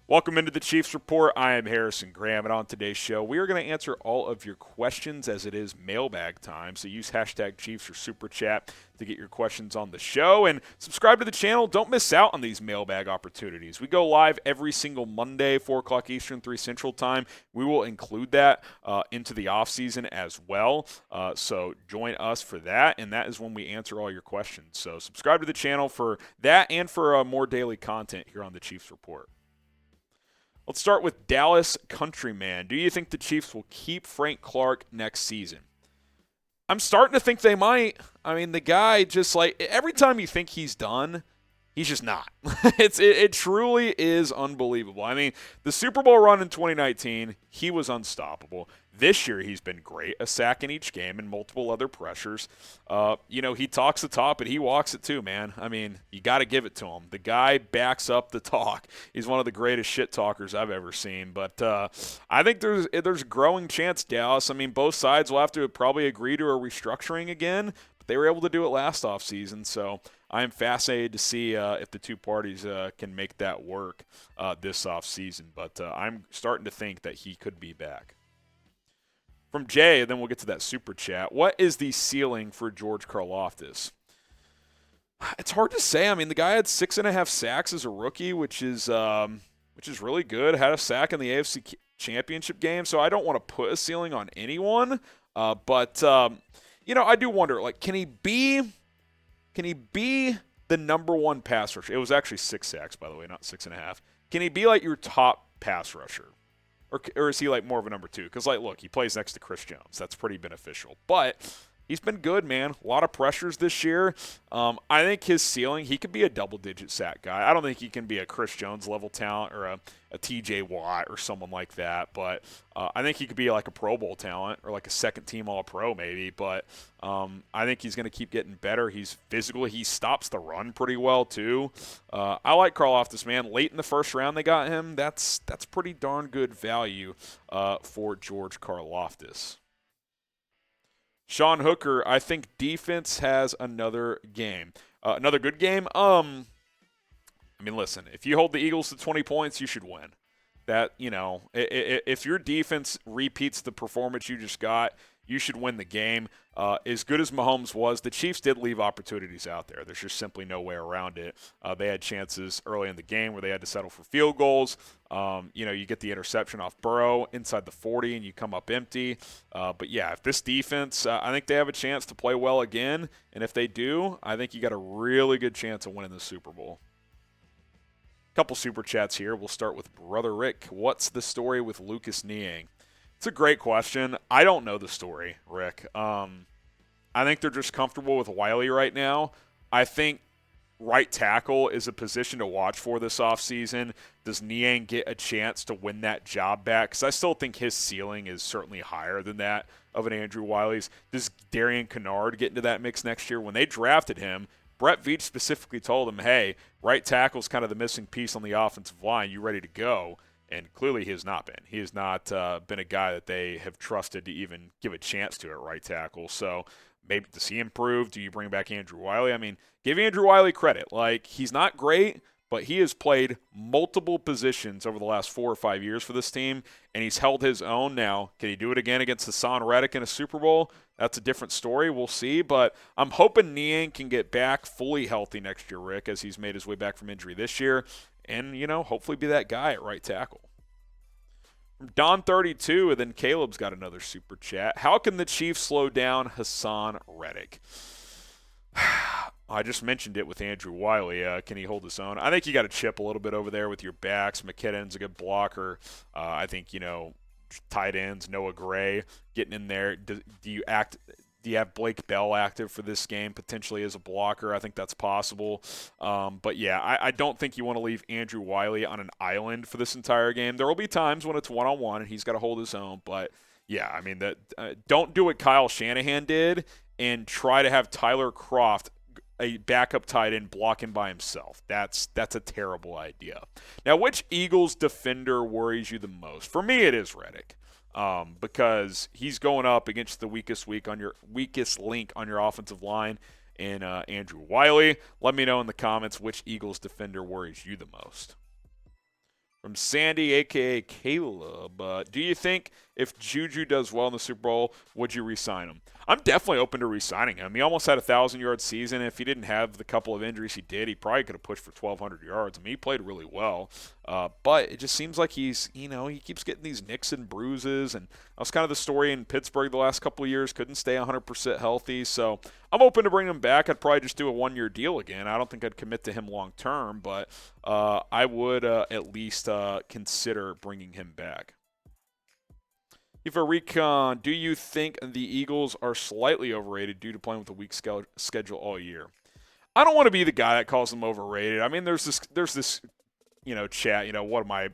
Welcome into the Chiefs Report. I am Harrison Graham, and on today's show, we are going to answer all of your questions as it is mailbag time. So use hashtag Chiefs or Super Chat to get your questions on the show. And subscribe to the channel. Don't miss out on these mailbag opportunities. We go live every single Monday, 4 o'clock Eastern, 3 Central Time. We will include that into the offseason as well. So join us for that, and that is when we answer all your questions. So subscribe to the channel for that and for more daily content here on the Chiefs Report. Let's start with Dallas Countryman. Do you think the Chiefs will keep Frank Clark next season? I'm starting to think they might. I mean, the guy just every time you think he's done, he's just not. It truly is unbelievable. I mean, the Super Bowl run in 2019, he was unstoppable. This year, he's been great. A sack in each game and multiple other pressures. He talks the talk, but he walks it too, man. I mean, you got to give it to him. The guy backs up the talk. He's one of the greatest shit talkers I've ever seen. But I think there's a growing chance, Dallas. I mean, both sides will have to probably agree to a restructuring again, but they were able to do it last offseason, so I am fascinated to see if the two parties can make that work this offseason. But I'm starting to think that he could be back. From Jay, and then we'll get to that super chat. What is the ceiling for George Karlaftis? It's hard to say. I mean, the guy had 6.5 sacks as a rookie, which is really good. Had a sack in the AFC Championship game, so I don't want to put a ceiling on anyone. But I do wonder, can he be the number one pass rusher? It was actually 6 sacks, by the way, not 6.5. Can he be your top pass rusher? Or is he more of a number 2? Because, look, he plays next to Chris Jones. That's pretty beneficial. But he's been good, man. A lot of pressures this year. I think his ceiling, he could be a double-digit sack guy. I don't think he can be a Chris Jones-level talent or a TJ Watt or someone like that. But I think he could be a Pro Bowl talent or a second-team All-Pro maybe. But I think he's going to keep getting better. He's physical. He stops the run pretty well, too. I like Karlaftis, man. Late in the first round they got him. That's pretty darn good value for George Karlaftis. Sean Hooker, I think defense has another game. Another good game? Listen, if you hold the Eagles to 20 points, you should win. If your defense repeats the performance you just got, you should win the game. As good as Mahomes was, the Chiefs did leave opportunities out there. There's just simply no way around it. They had chances early in the game where they had to settle for field goals. You get the interception off Burrow inside the 40 and you come up empty. But, yeah, if this defense, I think they have a chance to play well again. And if they do, I think you got a really good chance of winning the Super Bowl. Couple super chats here. We'll start with Brother Rick. What's the story with Lucas Niang? It's a great question. I don't know the story, Rick. I think they're just comfortable with Wylie right now. I think right tackle is a position to watch for this offseason. Does Niang get a chance to win that job back? Because I still think his ceiling is certainly higher than that of an Andrew Wylie's. Does Darian Kennard get into that mix next year? When they drafted him, Brett Veach specifically told him, hey, right tackle's kind of the missing piece on the offensive line. You ready to go? And clearly he has not been. He has not been a guy that they have trusted to even give a chance to at right tackle. So maybe does he improve? Do you bring back Andrew Wylie? I mean, give Andrew Wylie credit. He's not great, but he has played multiple positions over the last 4 or 5 years for this team, and he's held his own. Now, can he do it again against Haason Reddick in a Super Bowl? That's a different story. We'll see. But I'm hoping Niang can get back fully healthy next year, Rick, as he's made his way back from injury this year. And, hopefully be that guy at right tackle. From Don32, and then Caleb's got another super chat. How can the Chiefs slow down Haason Reddick? I just mentioned it with Andrew Wylie. Can he hold his own? I think you got to chip a little bit over there with your backs. McKinnon's a good blocker. I think, tight ends, Noah Gray getting in there. Do you have Blake Bell active for this game potentially as a blocker? I think that's possible. But, yeah, I don't think you want to leave Andrew Wylie on an island for this entire game. There will be times when it's one-on-one and he's got to hold his own. But, yeah, I mean, don't do what Kyle Shanahan did and try to have Tyler Kroft, a backup tight end, block him by himself. That's a terrible idea. Now, which Eagles defender worries you the most? For me, it is Reddick. Because he's going up against the weakest link on your offensive line in Andrew Wylie. Let me know in the comments which Eagles defender worries you the most. From Sandy, a.k.a. Caleb. Do you think if Juju does well in the Super Bowl, would you re-sign him? I'm definitely open to re-signing him. He almost had a 1,000-yard season. If he didn't have the couple of injuries he did, he probably could have pushed for 1,200 yards. I mean, he played really well. But it just seems like he keeps getting these nicks and bruises. And that was kind of the story in Pittsburgh the last couple of years. Couldn't stay 100% healthy. So I'm open to bringing him back. I'd probably just do a one-year deal again. I don't think I'd commit to him long-term, but I would at least consider bringing him back. If a recon, do you think the Eagles are slightly overrated due to playing with a weak schedule all year? I don't want to be the guy that calls them overrated. I mean, there's this chat. One of my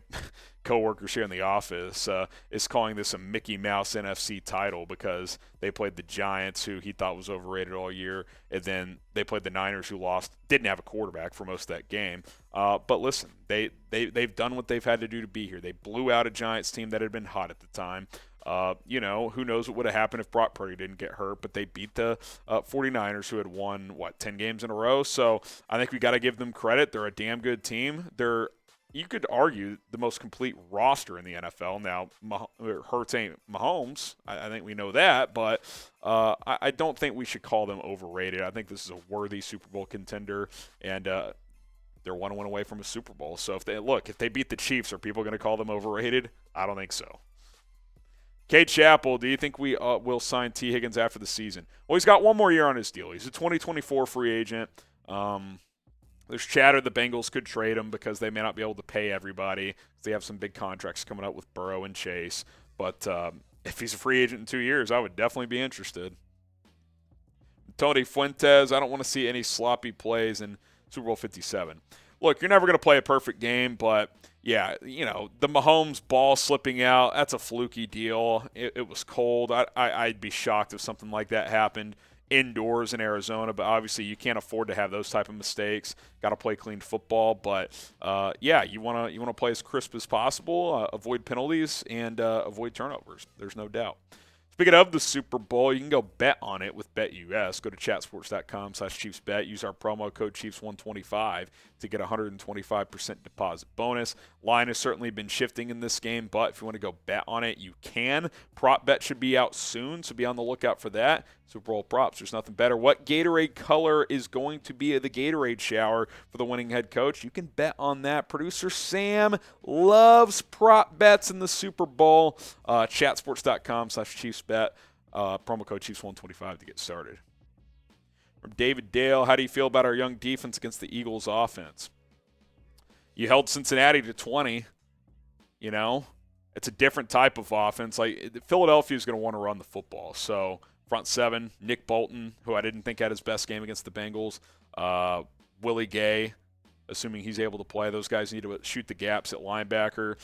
coworkers here in the office is calling this a Mickey Mouse NFC title because they played the Giants, who he thought was overrated all year, and then they played the Niners, who didn't have a quarterback for most of that game. But listen, they've done what they've had to do to be here. They blew out a Giants team that had been hot at the time. Who knows what would have happened if Brock Purdy didn't get hurt, but they beat the 49ers, who had won, 10 games in a row. So I think we got to give them credit. They're a damn good team. They're, you could argue, the most complete roster in the NFL. Now, Hurts ain't Mahomes. I think we know that, but I don't think we should call them overrated. I think this is a worthy Super Bowl contender, and they're one win away from a Super Bowl. So if they beat the Chiefs, are people going to call them overrated? I don't think so. Kate Chappell, do you think we will sign T. Higgins after the season? Well, he's got one more year on his deal. He's a 2024 free agent. There's chatter the Bengals could trade him because they may not be able to pay everybody. They have some big contracts coming up with Burrow and Chase. But if he's a free agent in 2 years, I would definitely be interested. Tony Fuentes, I don't want to see any sloppy plays in Super Bowl 57. Look, you're never going to play a perfect game, but yeah, the Mahomes ball slipping out, that's a fluky deal. It was cold. I'd be shocked if something like that happened indoors in Arizona, but obviously you can't afford to have those type of mistakes. Got to play clean football, but you want to play as crisp as possible, avoid penalties, and avoid turnovers. There's no doubt. Speaking of the Super Bowl, you can go bet on it with BetUS. Go to chatsports.com/ChiefsBet. Use our promo code Chiefs125 to get a 125% deposit bonus. Line has certainly been shifting in this game, but if you want to go bet on it, you can. Prop bet should be out soon, so be on the lookout for that. Super Bowl props, there's nothing better. What Gatorade color is going to be the Gatorade shower for the winning head coach? You can bet on that. Producer Sam loves prop bets in the Super Bowl. Chatsports.com/ChiefsBet. Promo code Chiefs125 to get started. From David Dale, how do you feel about our young defense against the Eagles offense? You held Cincinnati to 20. It's a different type of offense. Like, Philadelphia is going to want to run the football. So front seven, Nick Bolton, who I didn't think had his best game against the Bengals. Willie Gay, assuming he's able to play. Those guys need to shoot the gaps at linebacker.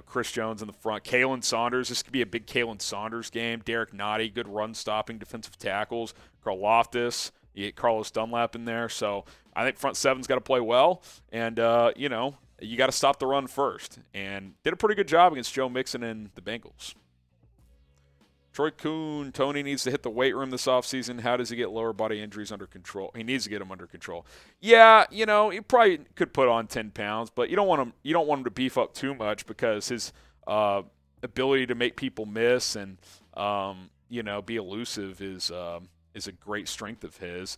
Chris Jones in the front. Kalen Saunders. This could be a big Kalen Saunders game. Derek Nottie, good run-stopping defensive tackles. Carl Loftus. You get Carlos Dunlap in there. So I think front seven's got to play well. And, you got to stop the run first. And did a pretty good job against Joe Mixon and the Bengals. Troy Kuhn, Tony needs to hit the weight room this offseason. How does he get lower body injuries under control? He needs to get them under control. Yeah, he probably could put on 10 pounds, but you don't want him to beef up too much because his ability to make people miss and be elusive is a great strength of his.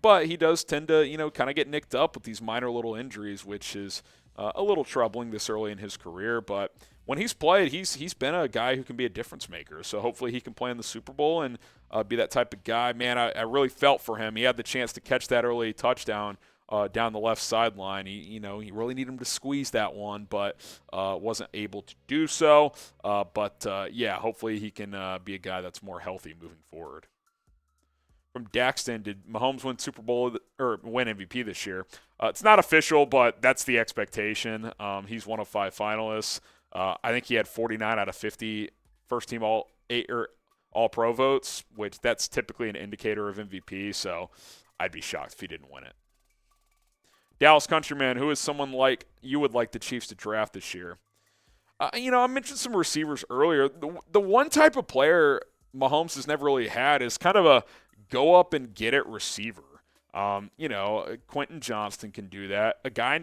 But he does tend to kind of get nicked up with these minor little injuries, which is a little troubling this early in his career. But when he's played, he's been a guy who can be a difference maker. So hopefully he can play in the Super Bowl and be that type of guy. Man, I really felt for him. He had the chance to catch that early touchdown down the left sideline. He really needed him to squeeze that one, but wasn't able to do so. Hopefully he can be a guy that's more healthy moving forward. From Daxton, did Mahomes win Super Bowl or win MVP this year? It's not official, but that's the expectation. He's one of 5 finalists. I think he had 49 out of 50 first-team All-Pro votes, which that's typically an indicator of MVP, so I'd be shocked if he didn't win it. Dallas Countryman, who is someone like you would like the Chiefs to draft this year? I mentioned some receivers earlier. The one type of player Mahomes has never really had is kind of a go-up-and-get-it receiver. Quentin Johnston can do that. A guy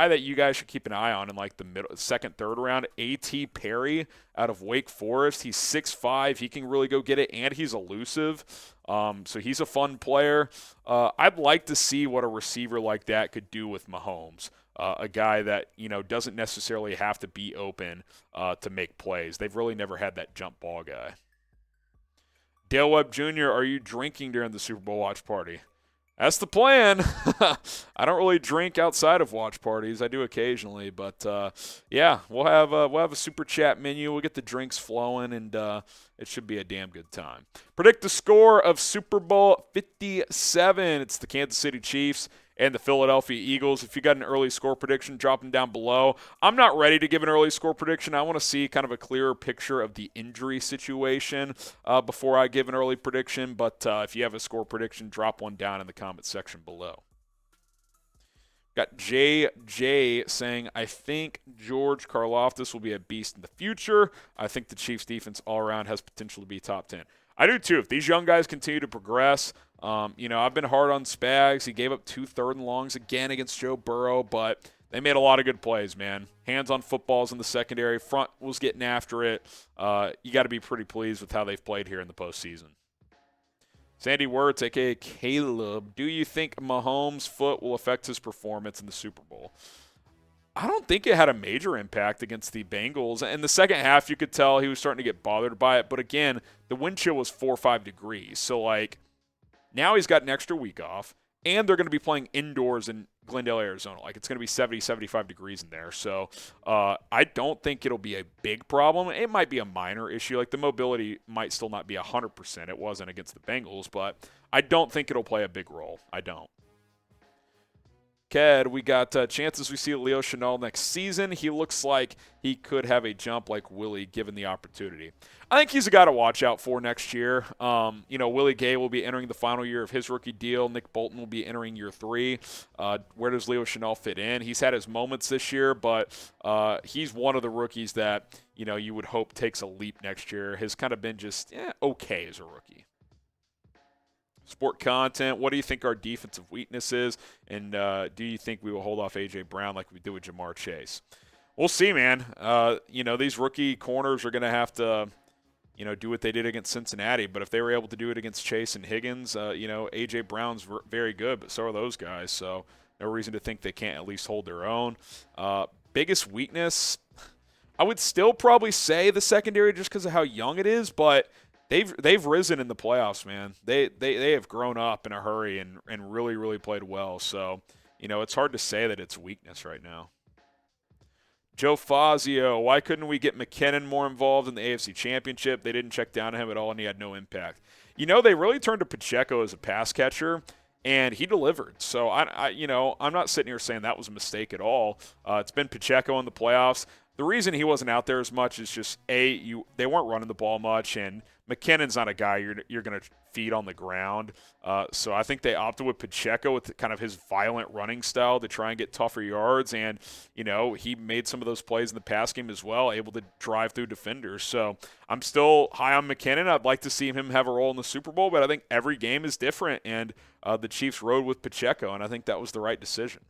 that you guys should keep an eye on in like the middle, second, third round, A.T. Perry out of Wake Forest. He's 6'5". He can really go get it, and he's elusive. So he's a fun player. I'd like to see what a receiver like that could do with Mahomes. A guy that, doesn't necessarily have to be open to make plays. They've really never had that jump ball guy. Dale Webb Jr., are you drinking during the Super Bowl watch party? That's the plan. I don't really drink outside of watch parties. I do occasionally, but we'll have a super chat menu. We'll get the drinks flowing, and it should be a damn good time. Predict the score of Super Bowl 57. It's the Kansas City Chiefs and the Philadelphia Eagles. If you got an early score prediction, drop them down below. I'm not ready to give an early score prediction. I want to see kind of a clearer picture of the injury situation before I give an early prediction. But if you have a score prediction, drop one down in the comments section below. Got JJ saying, I think George Karlaftis will be a beast in the future. I think the Chiefs defense all around has potential to be top 10. I do too. If these young guys continue to progress, I've been hard on Spags. He gave up 2 third and longs again against Joe Burrow, but they made a lot of good plays, man. Hands on footballs in the secondary. Front was getting after it. You got to be pretty pleased with how they've played here in the postseason. Sandy Wirtz, a.k.a. Caleb, do you think Mahomes' foot will affect his performance in the Super Bowl? I don't think it had a major impact against the Bengals. In the second half, you could tell he was starting to get bothered by it. But again, the wind chill was 4 or 5 degrees. So, now he's got an extra week off, and they're going to be playing indoors in Glendale, Arizona. It's going to be 70, 75 degrees in there. So, I don't think it'll be a big problem. It might be a minor issue. The mobility might still not be 100%. It wasn't against the Bengals, but I don't think it'll play a big role. I don't. Ked, we got chances we see Leo Chenal next season. He looks like he could have a jump like Willie given the opportunity. I think he's a guy to watch out for next year. Willie Gay will be entering the final year of his rookie deal. Nick Bolton will be entering year 3. Where does Leo Chenal fit in? He's had his moments this year, but he's one of the rookies that, you would hope takes a leap next year. Has kind of been just okay as a rookie. Sport content, what do you think our defensive weakness is? And do you think we will hold off A.J. Brown like we did with Jamar Chase? We'll see, man. These rookie corners are going to have to, do what they did against Cincinnati. But if they were able to do it against Chase and Higgins, A.J. Brown's very good, but so are those guys. So no reason to think they can't at least hold their own. Biggest weakness, I would still probably say the secondary just because of how young it is, but They've risen in the playoffs, man. They have grown up in a hurry and really, really played well. So, it's hard to say that it's weakness right now. Joe Fazio, why couldn't we get McKinnon more involved in the AFC Championship? They didn't check down to him at all, and he had no impact. They really turned to Pacheco as a pass catcher, and he delivered. So, I'm not sitting here saying that was a mistake at all. It's been Pacheco in the playoffs. The reason he wasn't out there as much is just, they weren't running the ball much, and McKinnon's not a guy you're going to feed on the ground. So I think they opted with Pacheco with kind of his violent running style to try and get tougher yards. And, he made some of those plays in the pass game as well, able to drive through defenders. So I'm still high on McKinnon. I'd like to see him have a role in the Super Bowl, but I think every game is different. And the Chiefs rode with Pacheco, and I think that was the right decision.